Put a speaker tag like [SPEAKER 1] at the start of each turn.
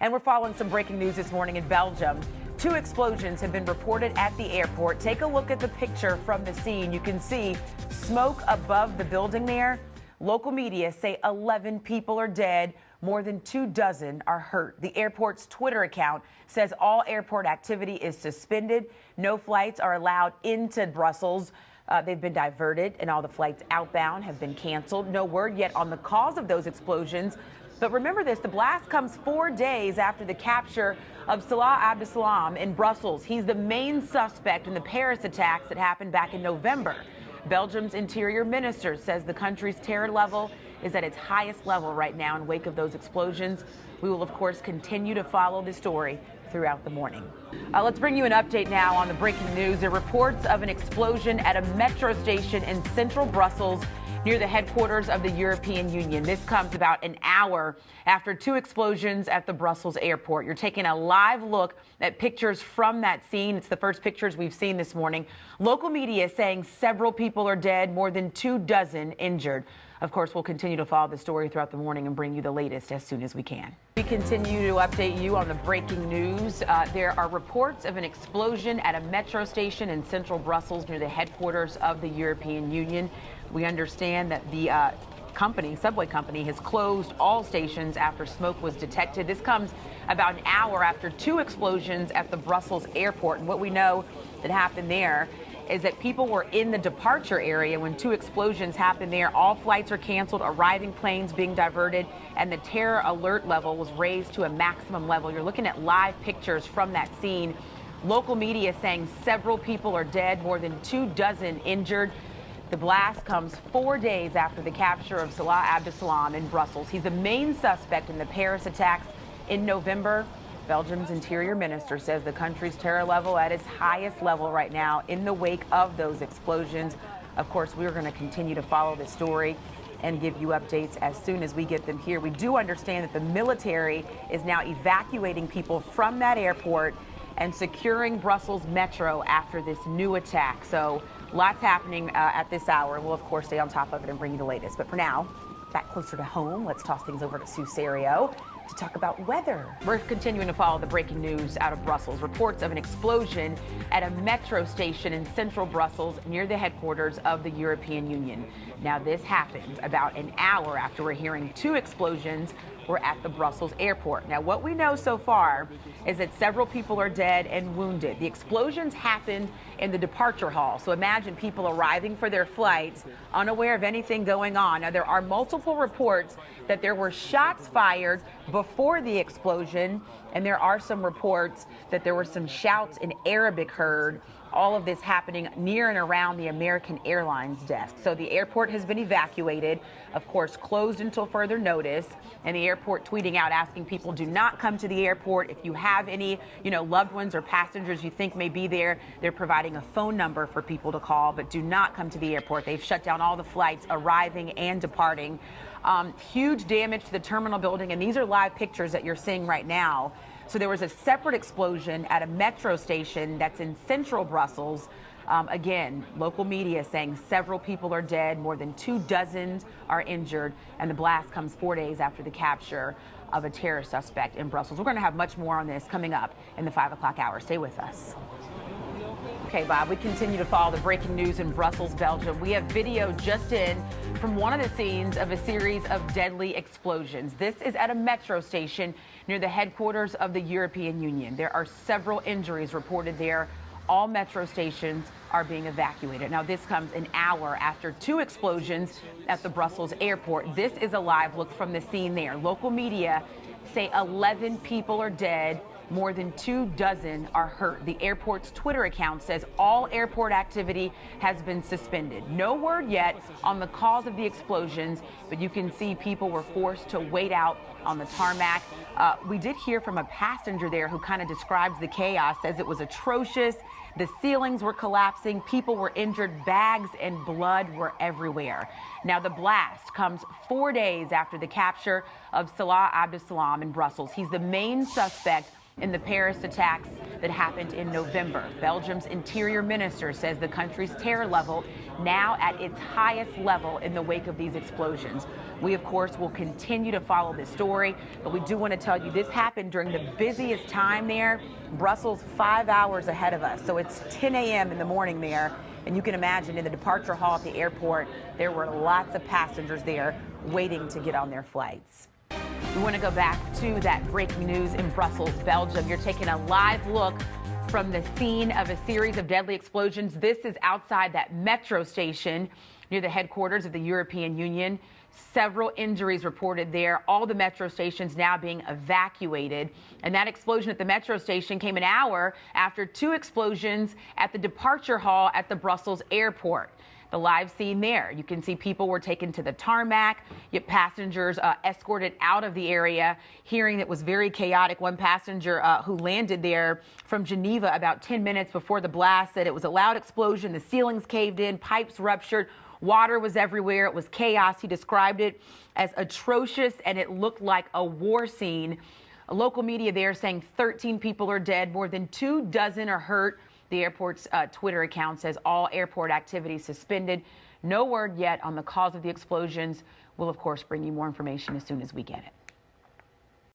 [SPEAKER 1] And we're following some breaking news this morning in Belgium. 2 explosions have been reported at the airport. Take a look at the picture from the scene. You can see smoke above the building there. Local media say 11 people are dead. More than 24 are hurt. The airport's Twitter account says all airport activity is suspended. No flights are allowed into Brussels. They've been diverted, and all the flights outbound have been canceled. No word yet on the cause of those explosions. But remember this, the blast comes 4 days after the capture of Salah Abdeslam in Brussels. He's the main suspect in the Paris attacks that happened back in November. Belgium's interior minister says the country's terror level is at its highest level right now in wake of those explosions. We will, of course, continue to follow the story throughout the morning. Let's bring you an update now on the breaking news. There are reports of an explosion at a metro station in central Brussels near the headquarters of the European Union. This comes about an hour after 2 explosions at the Brussels airport. You're taking a live look at pictures from that scene. It's the first pictures we've seen this morning. Local media saying several people are dead, more than 24 injured. Of course, we'll continue to follow the story throughout the morning and bring you the latest as soon as we can. We continue to update you on the breaking news. There are reports of an explosion at a metro station in central Brussels near the headquarters of the European Union. We understand that the subway company, has closed all stations after smoke was detected. This comes about an hour after 2 explosions at the Brussels airport. And what we know that happened there is that people were in the departure area when 2 explosions happened there. All flights are canceled, arriving planes being diverted, and the terror alert level was raised to a maximum level. You're looking at live pictures from that scene. Local media saying several people are dead, more than 24 injured. The blast comes 4 days after the capture of Salah Abdeslam in Brussels. He's the main suspect in the Paris attacks in November. Belgium's interior minister says the country's terror level at its highest level right now in the wake of those explosions. Of course, we're going to continue to follow this story and give you updates as soon as we get them here. We do understand that the military is now evacuating people from that airport and securing Brussels Metro after this new attack. So lots happening at this hour. We'll, of course, stay on top of it and bring you the latest. But for now, back closer to home, let's toss things over to Sue Serio to talk about weather. We're continuing to follow the breaking news out of Brussels. Reports of an explosion at a metro station in central Brussels near the headquarters of the European Union. Now, this happened about an hour after we're hearing 2 explosions were at the Brussels airport. Now, what we know so far is that several people are dead and wounded. The explosions happened in the departure hall. So imagine people arriving for their flights, unaware of anything going on. Now, there are multiple reports that there were shots fired before the explosion, and there are some reports that there were some shouts in Arabic heard. All of this happening near and around the American Airlines desk. So the airport has been evacuated, of course, closed until further notice. And the airport tweeting out asking people do not come to the airport. If you have any, loved ones or passengers you think may be there, they're providing a phone number for people to call, but do not come to the airport. They've shut down all the flights arriving and departing. Huge damage to the terminal building. And these are live pictures that you're seeing right now. So there was a separate explosion at a metro station that's in central Brussels. Again, local media saying several people are dead, more than 24 are injured, and the blast comes 4 days after the capture of a terror suspect in Brussels. We're going to have much more on this coming up in the 5 o'clock hour. Stay with us. Okay, Bob, we continue to follow the breaking news in Brussels, Belgium. We have video just in from one of the scenes of a series of deadly explosions. This is at a metro station near the headquarters of the European Union. There are several injuries reported there. All metro stations are being evacuated. Now, this comes an hour after 2 explosions at the Brussels airport. This is a live look from the scene there. Local media say 11 people are dead. More than 24 are hurt. The airport's Twitter account says all airport activity has been suspended. No word yet on the cause of the explosions, but you can see people were forced to wait out on the tarmac. We did hear from a passenger there who kind of describes the chaos, says it was atrocious. The ceilings were collapsing. People were injured. Bags and blood were everywhere. Now, the blast comes 4 days after the capture of Salah Abdeslam in Brussels. He's the main suspect in the Paris attacks that happened in November. Belgium's interior minister says the country's terror level now at its highest level in the wake of these explosions. We, of course, will continue to follow this story, but we do want to tell you this happened during the busiest time there. Brussels 5 hours ahead of us, so it's 10 a.m. in the morning there. And you can imagine in the departure hall at the airport, there were lots of passengers there waiting to get on their flights. We want to go back to that breaking news in Brussels, Belgium. You're taking a live look from the scene of a series of deadly explosions. This is outside that metro station near the headquarters of the European Union. Several injuries reported there. All the metro stations now being evacuated. And that explosion at the metro station came an hour after 2 explosions at the departure hall at the Brussels airport. The live scene there, you can see people were taken to the tarmac, yet passengers escorted out of the area. Hearing it was very chaotic. One passenger who landed there from Geneva about 10 minutes before the blast said it was a loud explosion. The ceilings caved in, pipes ruptured, water was everywhere. It was chaos. He described it as atrocious, and it looked like a war scene. A local media there saying 13 people are dead, more than 24 are hurt. The airport's Twitter account says all airport activities suspended. No word yet on the cause of the explosions. We'll, of course, bring you more information as soon as we get it.